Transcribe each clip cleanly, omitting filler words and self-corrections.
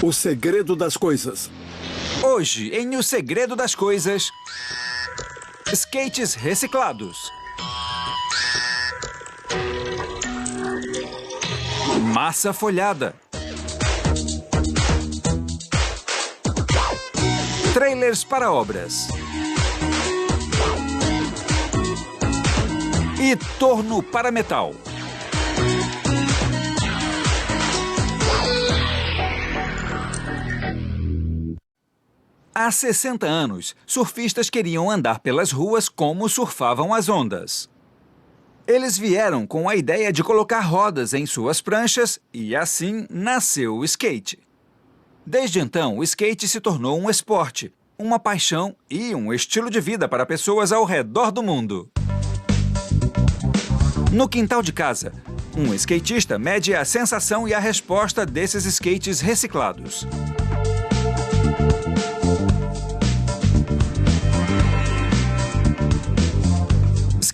O segredo das coisas. Hoje, em O Segredo das Coisas, skates reciclados. Massa folhada. Trailers para obras. E torno para metal. Há 60 anos, surfistas queriam andar pelas ruas como surfavam as ondas. Eles vieram com a ideia de colocar rodas em suas pranchas e assim nasceu o skate. Desde então, o skate se tornou um esporte, uma paixão e um estilo de vida para pessoas ao redor do mundo. No quintal de casa, um skatista mede a sensação e a resposta desses skates reciclados.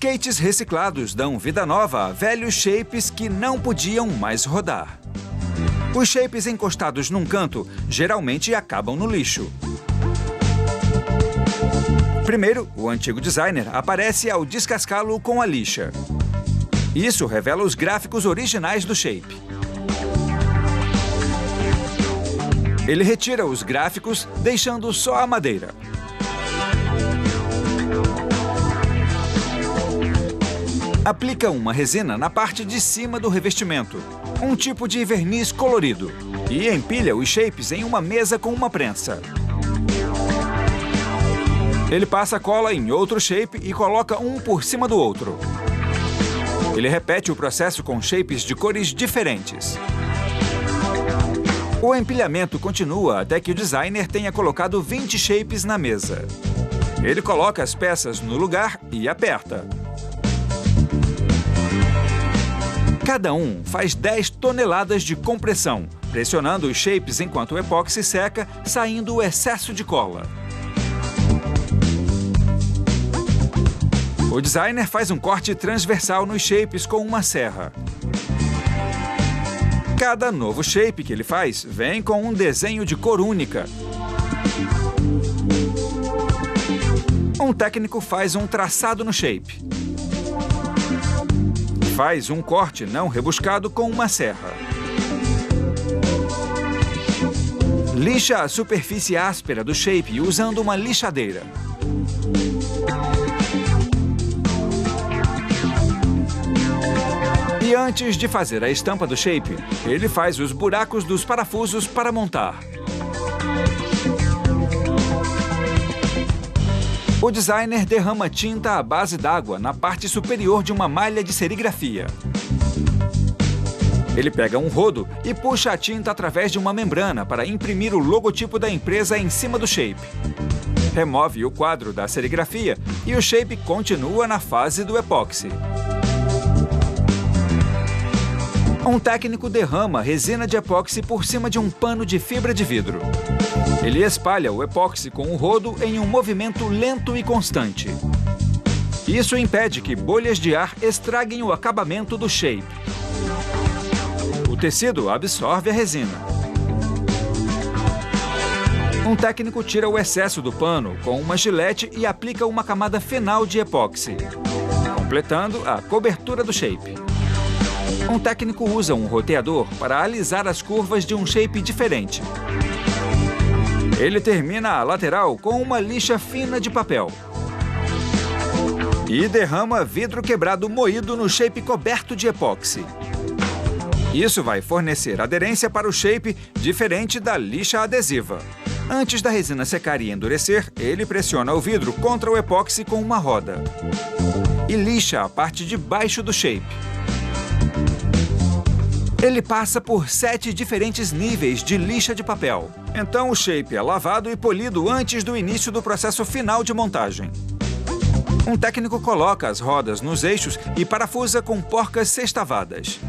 Skates reciclados dão vida nova a velhos shapes que não podiam mais rodar. Os shapes encostados num canto geralmente acabam no lixo. Primeiro, o antigo designer aparece ao descascá-lo com a lixa. Isso revela os gráficos originais do shape. Ele retira os gráficos, deixando só a madeira. Aplica uma resina na parte de cima do revestimento, um tipo de verniz colorido, e empilha os shapes em uma mesa com uma prensa. Ele passa cola em outro shape e coloca um por cima do outro. Ele repete o processo com shapes de cores diferentes. O empilhamento continua até que o designer tenha colocado 20 shapes na mesa. Ele coloca as peças no lugar e aperta. Cada um faz 10 toneladas de compressão, pressionando os shapes enquanto o epóxi seca, saindo o excesso de cola. O designer faz um corte transversal nos shapes com uma serra. Cada novo shape que ele faz vem com um desenho de cor única. Um técnico faz um traçado no shape. Faz um corte não rebuscado com uma serra. Lixa a superfície áspera do shape usando uma lixadeira. E antes de fazer a estampa do shape, ele faz os buracos dos parafusos para montar. O designer derrama tinta à base d'água na parte superior de uma malha de serigrafia. Ele pega um rodo e puxa a tinta através de uma membrana para imprimir o logotipo da empresa em cima do shape. Remove o quadro da serigrafia e o shape continua na fase do epóxi. Um técnico derrama resina de epóxi por cima de um pano de fibra de vidro. Ele espalha o epóxi com o rodo em um movimento lento e constante. Isso impede que bolhas de ar estraguem o acabamento do shape. O tecido absorve a resina. Um técnico tira o excesso do pano com uma gilete e aplica uma camada final de epóxi, completando a cobertura do shape. Um técnico usa um roteador para alisar as curvas de um shape diferente. Ele termina a lateral com uma lixa fina de papel. E derrama vidro quebrado moído no shape coberto de epóxi. Isso vai fornecer aderência para o shape diferente da lixa adesiva. Antes da resina secar e endurecer, ele pressiona o vidro contra o epóxi com uma roda. E lixa a parte de baixo do shape. Ele passa por 7 diferentes níveis de lixa de papel. Então o shape é lavado e polido antes do início do processo final de montagem. Um técnico coloca as rodas nos eixos e parafusa com porcas sextavadas.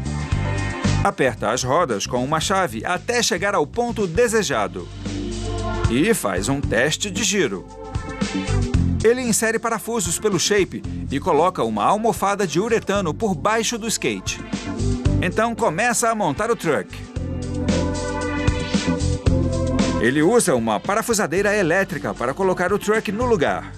Aperta as rodas com uma chave até chegar ao ponto desejado. E faz um teste de giro. Ele insere parafusos pelo shape e coloca uma almofada de uretano por baixo do skate. Então começa a montar o truck. Ele usa uma parafusadeira elétrica para colocar o truck no lugar.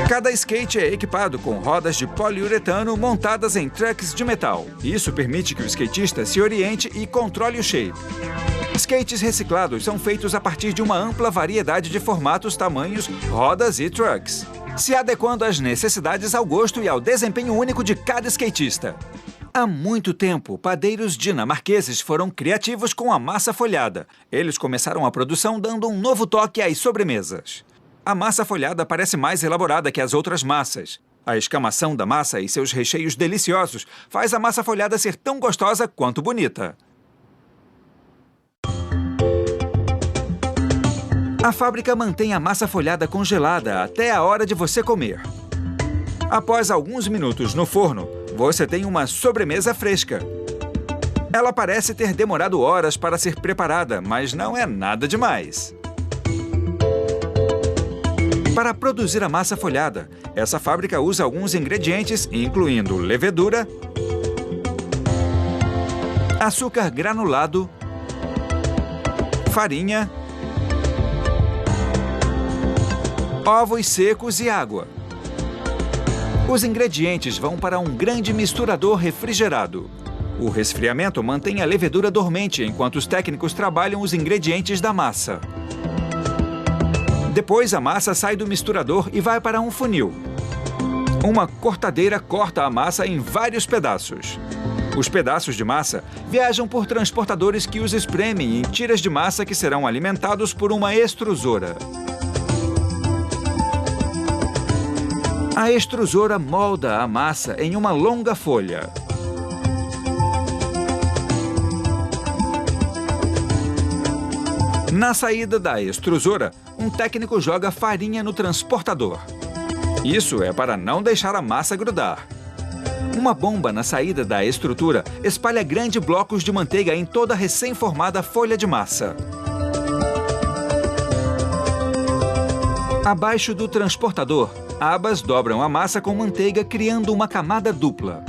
Cada skate é equipado com rodas de poliuretano montadas em trucks de metal. Isso permite que o skatista se oriente e controle o shape. Skates reciclados são feitos a partir de uma ampla variedade de formatos, tamanhos, rodas e trucks, se adequando às necessidades, ao gosto e ao desempenho único de cada skatista. Há muito tempo, padeiros dinamarqueses foram criativos com a massa folhada. Eles começaram a produção dando um novo toque às sobremesas. A massa folhada parece mais elaborada que as outras massas. A escamação da massa e seus recheios deliciosos faz a massa folhada ser tão gostosa quanto bonita. A fábrica mantém a massa folhada congelada até a hora de você comer. Após alguns minutos no forno, você tem uma sobremesa fresca. Ela parece ter demorado horas para ser preparada, mas não é nada demais. Para produzir a massa folhada, essa fábrica usa alguns ingredientes, incluindo levedura, açúcar granulado, farinha, ovos secos e água. Os ingredientes vão para um grande misturador refrigerado. O resfriamento mantém a levedura dormente enquanto os técnicos trabalham os ingredientes da massa. Depois, a massa sai do misturador e vai para um funil. Uma cortadeira corta a massa em vários pedaços. Os pedaços de massa viajam por transportadores que os espremem em tiras de massa que serão alimentados por uma extrusora. A extrusora molda a massa em uma longa folha. Na saída da extrusora, um técnico joga farinha no transportador. Isso é para não deixar a massa grudar. Uma bomba na saída da estrutura espalha grandes blocos de manteiga em toda a recém-formada folha de massa. Abaixo do transportador, abas dobram a massa com manteiga, criando uma camada dupla.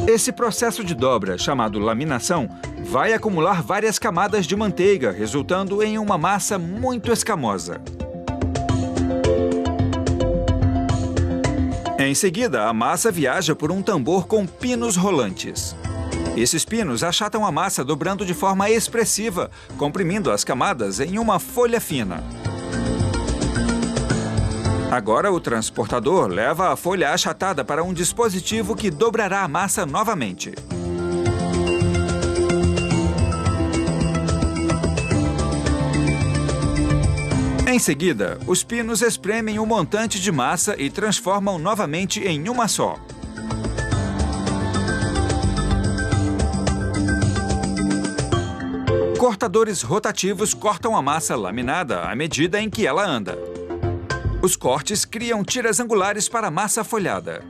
Esse processo de dobra, chamado laminação, vai acumular várias camadas de manteiga, resultando em uma massa muito escamosa. Em seguida, a massa viaja por um tambor com pinos rolantes. Esses pinos achatam a massa dobrando de forma expressiva, comprimindo as camadas em uma folha fina. Agora, o transportador leva a folha achatada para um dispositivo que dobrará a massa novamente. Em seguida, os pinos espremem o montante de massa e transformam novamente em uma só. Cortadores rotativos cortam a massa laminada à medida em que ela anda. Os cortes criam tiras angulares para a massa folhada.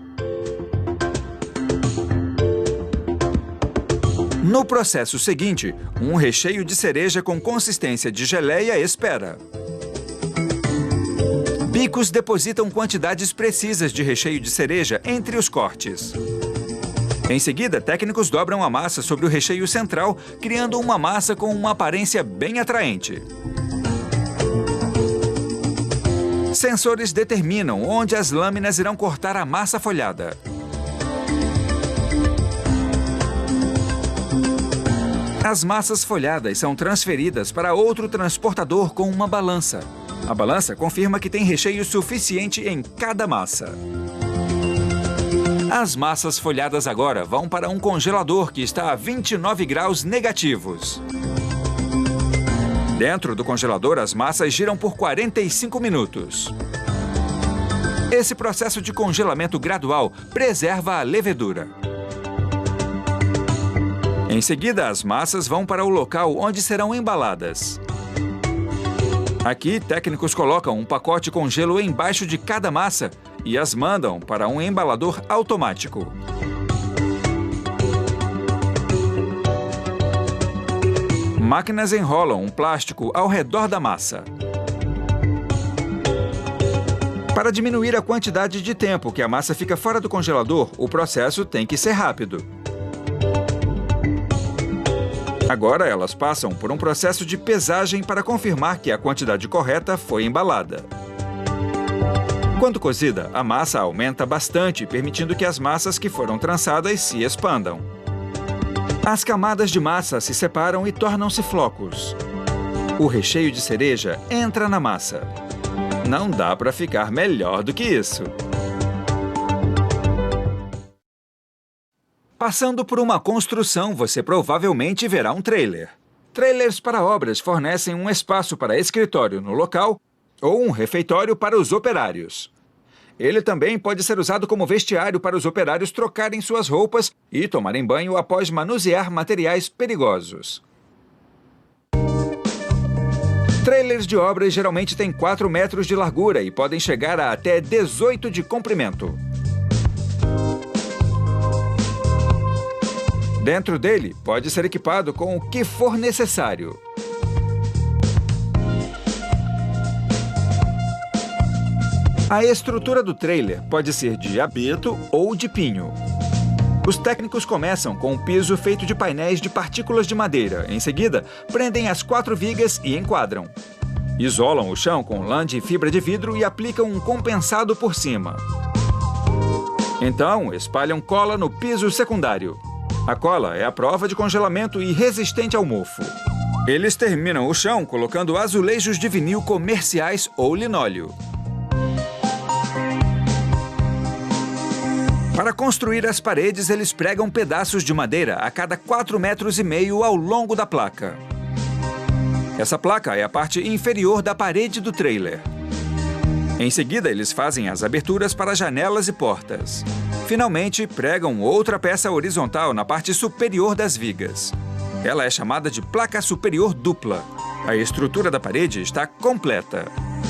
No processo seguinte, um recheio de cereja com consistência de geleia espera. Bicos depositam quantidades precisas de recheio de cereja entre os cortes. Em seguida, técnicos dobram a massa sobre o recheio central, criando uma massa com uma aparência bem atraente. Sensores determinam onde as lâminas irão cortar a massa folhada. As massas folhadas são transferidas para outro transportador com uma balança. A balança confirma que tem recheio suficiente em cada massa. As massas folhadas agora vão para um congelador que está a 29 graus negativos. Dentro do congelador, as massas giram por 45 minutos. Esse processo de congelamento gradual preserva a levedura. Em seguida, as massas vão para o local onde serão embaladas. Aqui, técnicos colocam um pacote com gelo embaixo de cada massa e as mandam para um embalador automático. Máquinas enrolam um plástico ao redor da massa. Para diminuir a quantidade de tempo que a massa fica fora do congelador, o processo tem que ser rápido. Agora elas passam por um processo de pesagem para confirmar que a quantidade correta foi embalada. Quando cozida, a massa aumenta bastante, permitindo que as massas que foram trançadas se expandam. As camadas de massa se separam e tornam-se flocos. O recheio de cereja entra na massa. Não dá para ficar melhor do que isso. Passando por uma construção, você provavelmente verá um trailer. Trailers para obras fornecem um espaço para escritório no local ou um refeitório para os operários. Ele também pode ser usado como vestiário para os operários trocarem suas roupas e tomarem banho após manusear materiais perigosos. Trailers de obras geralmente têm 4 metros de largura e podem chegar a até 18 de comprimento. Dentro dele, pode ser equipado com o que for necessário. A estrutura do trailer pode ser de abeto ou de pinho. Os técnicos começam com um piso feito de painéis de partículas de madeira. Em seguida, prendem as 4 vigas e enquadram. Isolam o chão com lã de fibra de vidro e aplicam um compensado por cima. Então, espalham cola no piso secundário. A cola é a prova de congelamento e resistente ao mofo. Eles terminam o chão colocando azulejos de vinil comerciais ou linóleo. Para construir as paredes, eles pregam pedaços de madeira a cada 4,5 metros ao longo da placa. Essa placa é a parte inferior da parede do trailer. Em seguida, eles fazem as aberturas para janelas e portas. Finalmente, pregam outra peça horizontal na parte superior das vigas. Ela é chamada de placa superior dupla. A estrutura da parede está completa.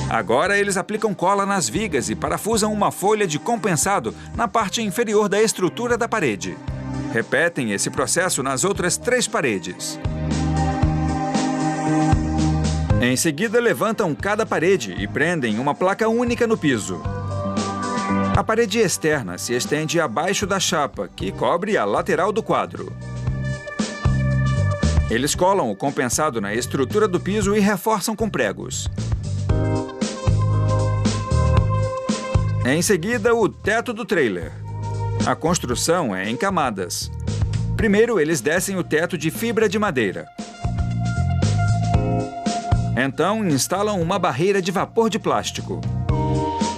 Agora eles aplicam cola nas vigas e parafusam uma folha de compensado na parte inferior da estrutura da parede. Repetem esse processo nas outras 3 paredes. Em seguida, levantam cada parede e prendem uma placa única no piso. A parede externa se estende abaixo da chapa, que cobre a lateral do quadro. Eles colam o compensado na estrutura do piso e reforçam com pregos. Em seguida, o teto do trailer. A construção é em camadas. Primeiro, eles descem o teto de fibra de madeira. Então, instalam uma barreira de vapor de plástico.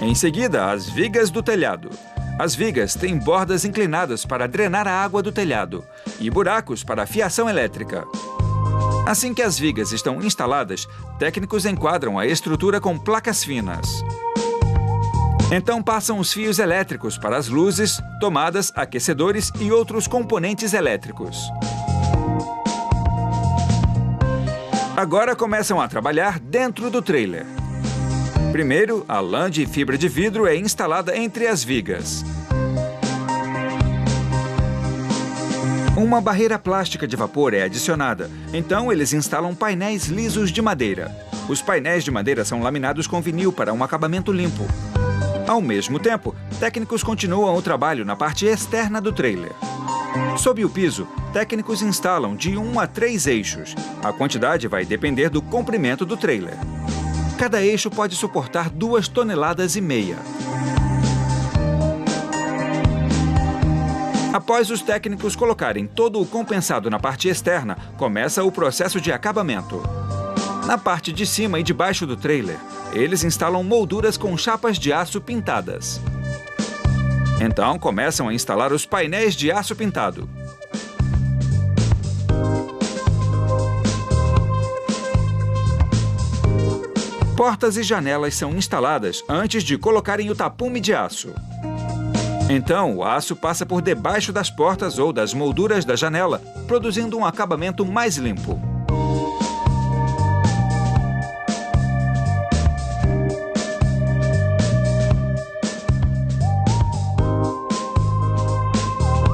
Em seguida, as vigas do telhado. As vigas têm bordas inclinadas para drenar a água do telhado e buracos para a fiação elétrica. Assim que as vigas estão instaladas, técnicos enquadram a estrutura com placas finas. Então passam os fios elétricos para as luzes, tomadas, aquecedores e outros componentes elétricos. Agora começam a trabalhar dentro do trailer. Primeiro, a lã de fibra de vidro é instalada entre as vigas. Uma barreira plástica de vapor é adicionada, então eles instalam painéis lisos de madeira. Os painéis de madeira são laminados com vinil para um acabamento limpo. Ao mesmo tempo, técnicos continuam o trabalho na parte externa do trailer. Sob o piso, técnicos instalam de 1 a 3 eixos. A quantidade vai depender do comprimento do trailer. Cada eixo pode suportar 2,5 toneladas. Após os técnicos colocarem todo o compensado na parte externa, começa o processo de acabamento. Na parte de cima e de baixo do trailer, eles instalam molduras com chapas de aço pintadas. Então, começam a instalar os painéis de aço pintado. Portas e janelas são instaladas antes de colocarem o tapume de aço. Então, o aço passa por debaixo das portas ou das molduras da janela, produzindo um acabamento mais limpo.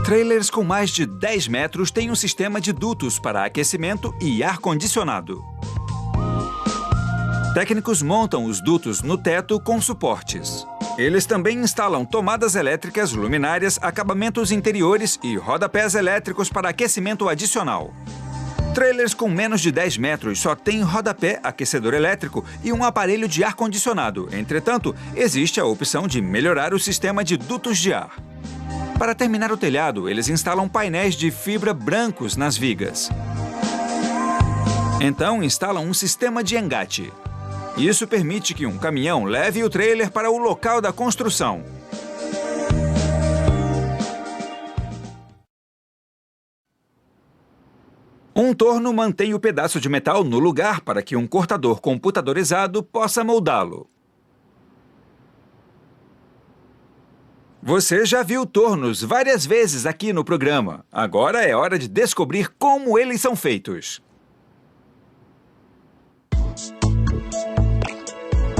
Trailers com mais de 10 metros têm um sistema de dutos para aquecimento e ar-condicionado. Técnicos montam os dutos no teto com suportes. Eles também instalam tomadas elétricas, luminárias, acabamentos interiores e rodapés elétricos para aquecimento adicional. Trailers com menos de 10 metros só têm rodapé, aquecedor elétrico e um aparelho de ar-condicionado. Entretanto, existe a opção de melhorar o sistema de dutos de ar. Para terminar o telhado, eles instalam painéis de fibra brancos nas vigas. Então, instalam um sistema de engate. Isso permite que um caminhão leve o trailer para o local da construção. Um torno mantém o pedaço de metal no lugar para que um cortador computadorizado possa moldá-lo. Você já viu tornos várias vezes aqui no programa. Agora é hora de descobrir como eles são feitos.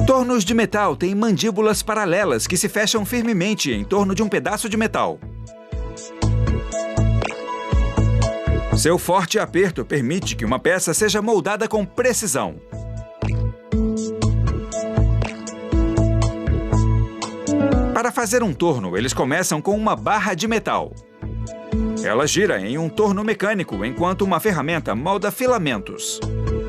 Tornos de metal têm mandíbulas paralelas que se fecham firmemente em torno de um pedaço de metal. Seu forte aperto permite que uma peça seja moldada com precisão. Para fazer um torno, eles começam com uma barra de metal. Ela gira em um torno mecânico, enquanto uma ferramenta molda filamentos.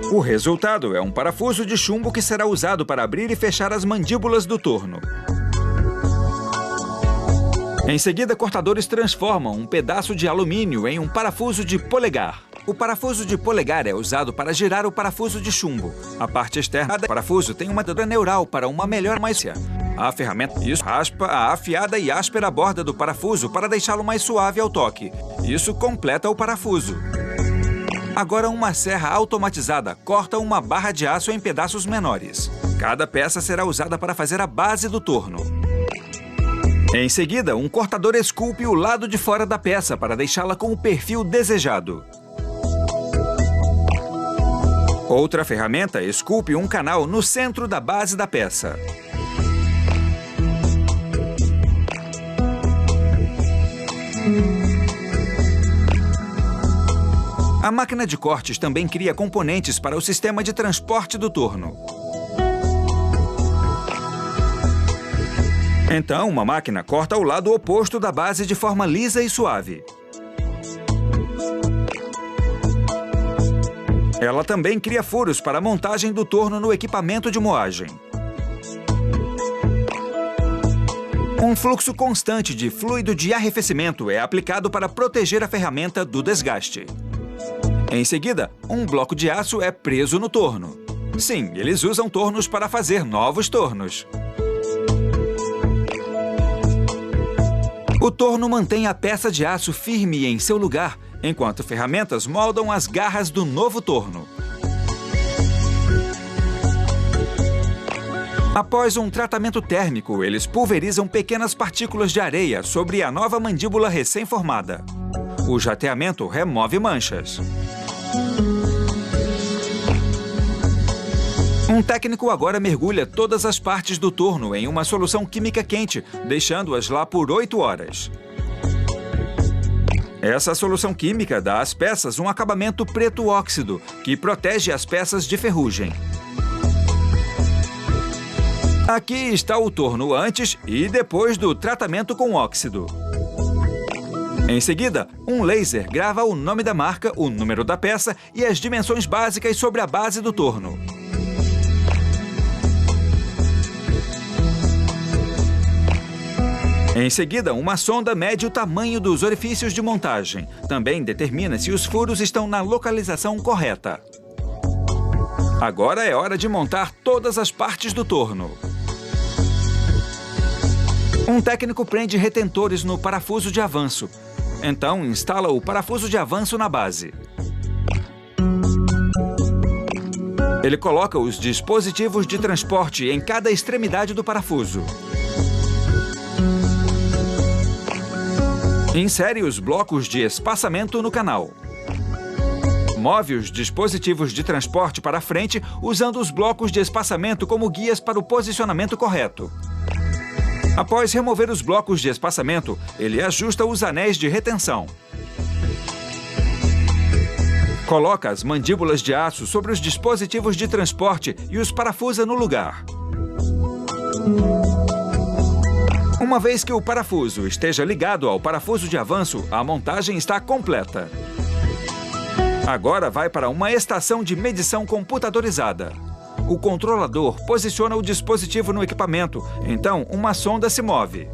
O resultado é um parafuso de chumbo que será usado para abrir e fechar as mandíbulas do torno. Em seguida, cortadores transformam um pedaço de alumínio em um parafuso de polegar. O parafuso de polegar é usado para girar o parafuso de chumbo. A parte externa do parafuso tem uma dedura neural para uma melhor macia. A ferramenta raspa a afiada e áspera borda do parafuso para deixá-lo mais suave ao toque. Isso completa o parafuso. Agora, uma serra automatizada corta uma barra de aço em pedaços menores. Cada peça será usada para fazer a base do torno. Em seguida, um cortador esculpe o lado de fora da peça para deixá-la com o perfil desejado. Outra ferramenta esculpe um canal no centro da base da peça. A máquina de cortes também cria componentes para o sistema de transporte do torno. Então, uma máquina corta o lado oposto da base de forma lisa e suave. Ela também cria furos para a montagem do torno no equipamento de moagem. Um fluxo constante de fluido de arrefecimento é aplicado para proteger a ferramenta do desgaste. Em seguida, um bloco de aço é preso no torno. Sim, eles usam tornos para fazer novos tornos. O torno mantém a peça de aço firme em seu lugar, enquanto ferramentas moldam as garras do novo torno. Após um tratamento térmico, eles pulverizam pequenas partículas de areia sobre a nova mandíbula recém-formada. O jateamento remove manchas. Um técnico agora mergulha todas as partes do torno em uma solução química quente, deixando-as lá por 8 horas. Essa solução química dá às peças um acabamento preto óxido, que protege as peças de ferrugem. Aqui está o torno antes e depois do tratamento com óxido. Em seguida, um laser grava o nome da marca, o número da peça e as dimensões básicas sobre a base do torno. Em seguida, uma sonda mede o tamanho dos orifícios de montagem. Também determina se os furos estão na localização correta. Agora é hora de montar todas as partes do torno. Um técnico prende retentores no parafuso de avanço. Então, instala o parafuso de avanço na base. Ele coloca os dispositivos de transporte em cada extremidade do parafuso. Insere os blocos de espaçamento no canal. Move os dispositivos de transporte para frente usando os blocos de espaçamento como guias para o posicionamento correto. Após remover os blocos de espaçamento, ele ajusta os anéis de retenção. Coloca as mandíbulas de aço sobre os dispositivos de transporte e os parafusa no lugar. Uma vez que o parafuso esteja ligado ao parafuso de avanço, a montagem está completa. Agora vai para uma estação de medição computadorizada. O controlador posiciona o dispositivo no equipamento, então uma sonda se move.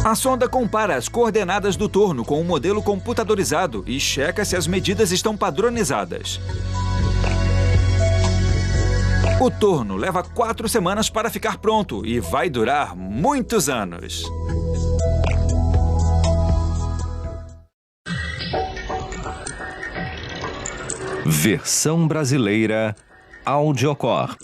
A sonda compara as coordenadas do torno com um modelo computadorizado e checa se as medidas estão padronizadas. O torno leva 4 semanas para ficar pronto e vai durar muitos anos. Versão brasileira Audiocorp.